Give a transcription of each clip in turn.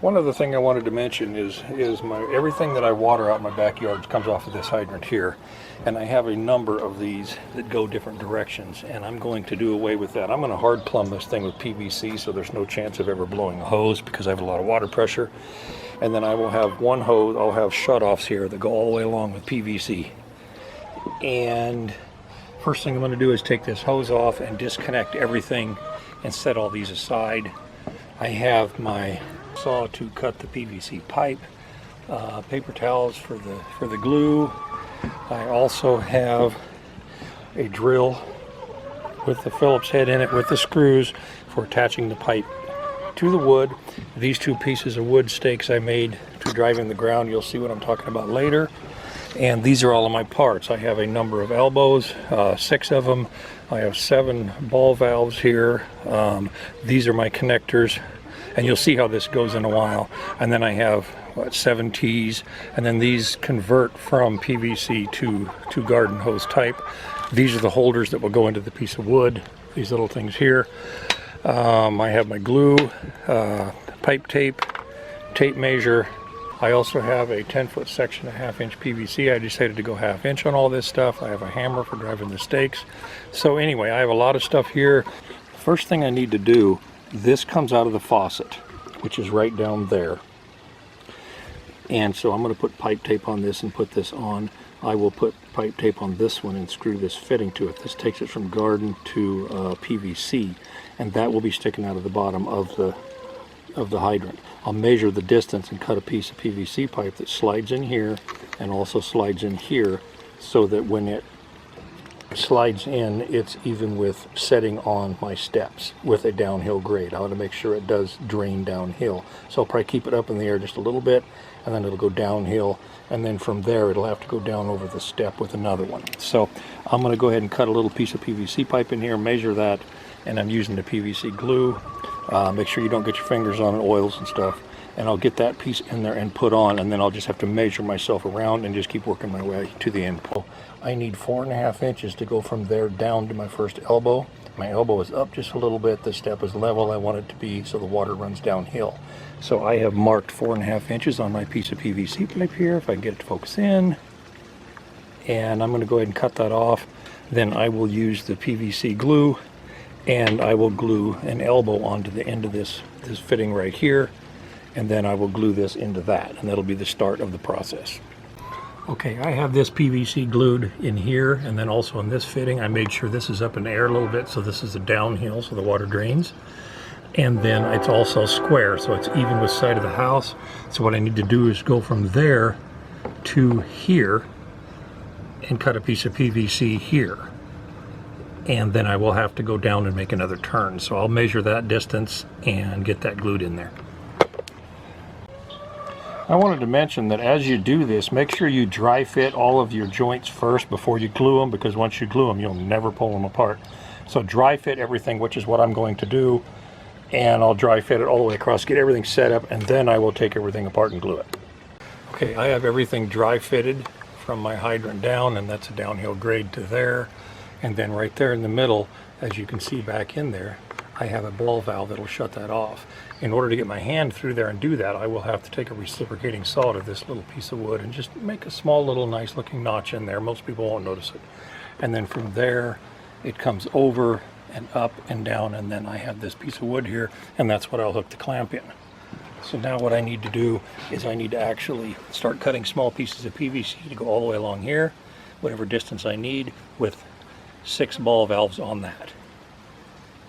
One other thing I wanted to mention is everything that I water out in my backyard comes off of this hydrant here, and I have a number of these that go different directions, and I'm going to do away with that. I'm going to hard plumb this thing with PVC so there's no chance of ever blowing a hose because I have a lot of water pressure. And then I will have one hose, I'll have shutoffs here that go all the way along with PVC. And first thing I'm going to do is take this hose off and disconnect everything and set all these aside. I have my saw to cut the PVC pipe, paper towels for the glue. I also have a drill with the Phillips head in it with the screws for attaching the pipe to the wood. These two pieces of wood stakes I made to drive in the ground. You'll see what I'm talking about later. And these are all of my parts. I have a number of elbows, 6 of them. I have 7 ball valves here. These are my connectors. And you'll see how this goes in a while. And then I have 7 T's, and then these convert from PVC to garden hose type. These are the holders that will go into the piece of wood, these little things here. I have my glue, pipe tape, tape measure. I also have a 10-foot section of 1/2 inch PVC. I decided to go 1/2 inch on all this stuff. I have a hammer for driving the stakes. So anyway, I have a lot of stuff here. First thing I need to do, this comes out of the faucet, which is right down there. And so I'm going to put pipe tape on this and put this on. I will put pipe tape on this one and screw this fitting to it. This takes it from garden to PVC, and that will be sticking out of the bottom of the hydrant. I'll measure the distance and cut a piece of PVC pipe that slides in here and also slides in here, so that when it slides in, it's even with setting on my steps with a downhill grade. I want to make sure it does drain downhill. So I'll probably keep it up in the air just a little bit, and then it'll go downhill, and then from there it'll have to go down over the step with another one. So I'm going to go ahead and cut a little piece of PVC pipe in here, measure that, and I'm using the PVC glue. Make sure you don't get your fingers on it, oils and stuff. And I'll get that piece in there and put on, and then I'll just have to measure myself around and just keep working my way to the end. I need 4.5 inches to go from there down to my first elbow. My elbow is up just a little bit. The step is level. I want it to be so the water runs downhill. So I have marked 4.5 inches on my piece of PVC pipe here, if I can get it to focus in. And I'm going to go ahead and cut that off. Then I will use the PVC glue, and I will glue an elbow onto the end of this fitting right here. And then I will glue this into that, and that'll be the start of the process. Okay, I have this PVC glued in here, and then also in this fitting. I made sure this is up in the air a little bit, so this is a downhill, so the water drains. And then it's also square, so it's even with side of the house. So what I need to do is go from there to here and cut a piece of PVC here. And then I will have to go down and make another turn. So I'll measure that distance and get that glued in there. I wanted to mention that as you do this, make sure you dry fit all of your joints first before you glue them, because once you glue them, you'll never pull them apart. So dry fit everything, which is what I'm going to do, and I'll dry fit it all the way across, get everything set up, and then I will take everything apart and glue it. Okay, I have everything dry fitted from my hydrant down, and that's a downhill grade to there. And then right there in the middle, as you can see back in there, I have a ball valve that'll shut that off. In order to get my hand through there and do that, I will have to take a reciprocating saw to this little piece of wood and just make a small little nice looking notch in there. Most people won't notice it. And then from there, it comes over and up and down, and then I have this piece of wood here, and that's what I'll hook the clamp in. So now what I need to do is I need to actually start cutting small pieces of PVC to go all the way along here, whatever distance I need, with 6 ball valves on that.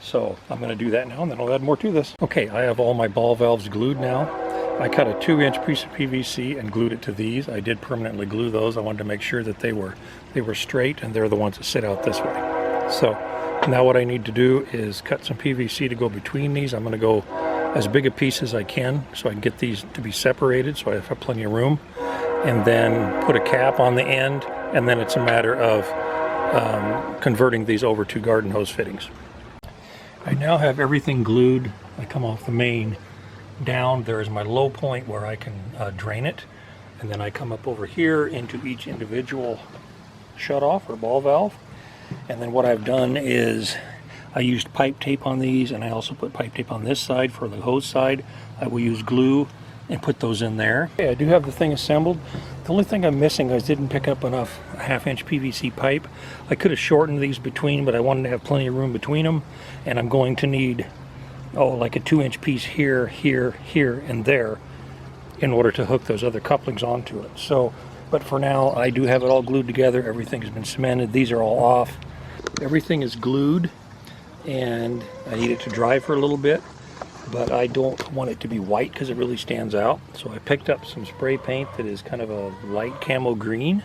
So I'm going to do that now, and then I'll add more to this. Okay, I have all my ball valves glued now. I cut a 2-inch piece of PVC and glued it to these. I did permanently glue those. I wanted to make sure that they were straight, and they're the ones that sit out this way. So now what I need to do is cut some PVC to go between these. I'm going to go as big a piece as I can so I can get these to be separated so I have plenty of room, and then put a cap on the end, and then it's a matter of converting these over to garden hose fittings. I now have everything glued. I come off the main down. There is my low point where I can drain it, and then I come up over here into each individual shutoff or ball valve. And then what I've done is I used pipe tape on these, and I also put pipe tape on this side for the hose side. I will use glue and put those in there. Okay, I do have the thing assembled. The only thing I'm missing is I didn't pick up enough 1/2-inch PVC pipe. I could have shortened these between, but I wanted to have plenty of room between them, and I'm going to need, like a 2-inch piece here, here, here, and there in order to hook those other couplings onto it. So, but for now, I do have it all glued together. Everything's been cemented. These are all off. Everything is glued, and I need it to dry for a little bit, but I don't want it to be white because it really stands out. So I picked up some spray paint that is kind of a light camo green,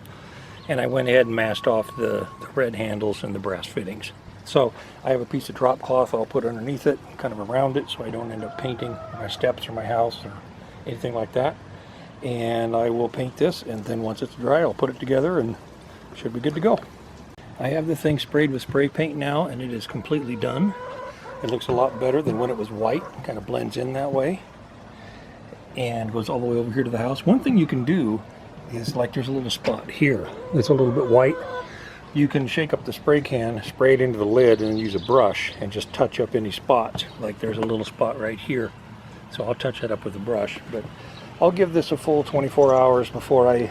and I went ahead and masked off the red handles and the brass fittings. So I have a piece of drop cloth I'll put underneath it, kind of around it, so I don't end up painting my steps or my house or anything like that. And I will paint this, and then once it's dry, I'll put it together and it should be good to go. I have the thing sprayed with spray paint now, and it is completely done. It looks a lot better than when it was white. It kind of blends in that way and goes all the way over here to the house. One thing you can do is, like, there's a little spot here that's a little bit white. You can shake up the spray can, spray it into the lid, and then use a brush and just touch up any spots. Like there's a little spot right here. So I'll touch that up with a brush, but I'll give this a full 24 hours before I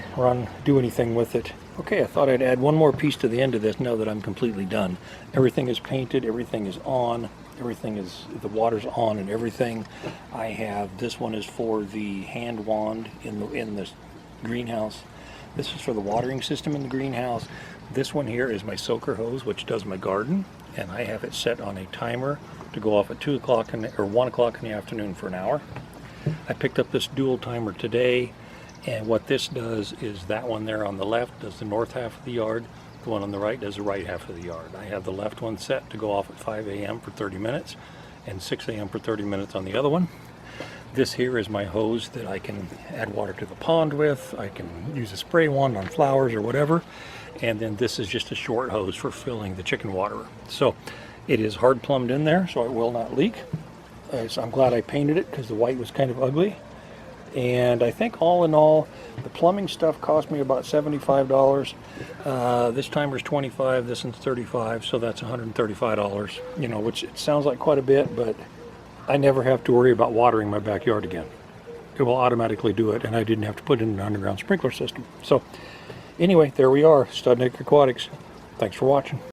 do anything with it. Okay, I thought I'd add one more piece to the end of this now that I'm completely done. Everything is painted, everything is on, the water's on and everything. I have, this one is for the hand wand in the greenhouse. This is for the watering system in the greenhouse. This one here is my soaker hose, which does my garden, and I have it set on a timer to go off at 2 o'clock or 1 o'clock in the afternoon for an hour. I picked up this dual timer today, and what this does is that one there on the left does the north half of the yard, the one on the right does the right half of the yard. I have the left one set to go off at 5 a.m. for 30 minutes and 6 a.m. for 30 minutes on the other one. This here is my hose that I can add water to the pond with. I can use a spray wand on flowers or whatever. And then this is just a short hose for filling the chicken waterer. So it is hard plumbed in there, so it will not leak. So I'm glad I painted it because the white was kind of ugly. And I think all in all, the plumbing stuff cost me about $75. This timer's $25, this one's $35, so that's $135. You know, which it sounds like quite a bit, but I never have to worry about watering my backyard again. It will automatically do it, and I didn't have to put in an underground sprinkler system. So anyway, there we are, Studnik Aquatics. Thanks for watching.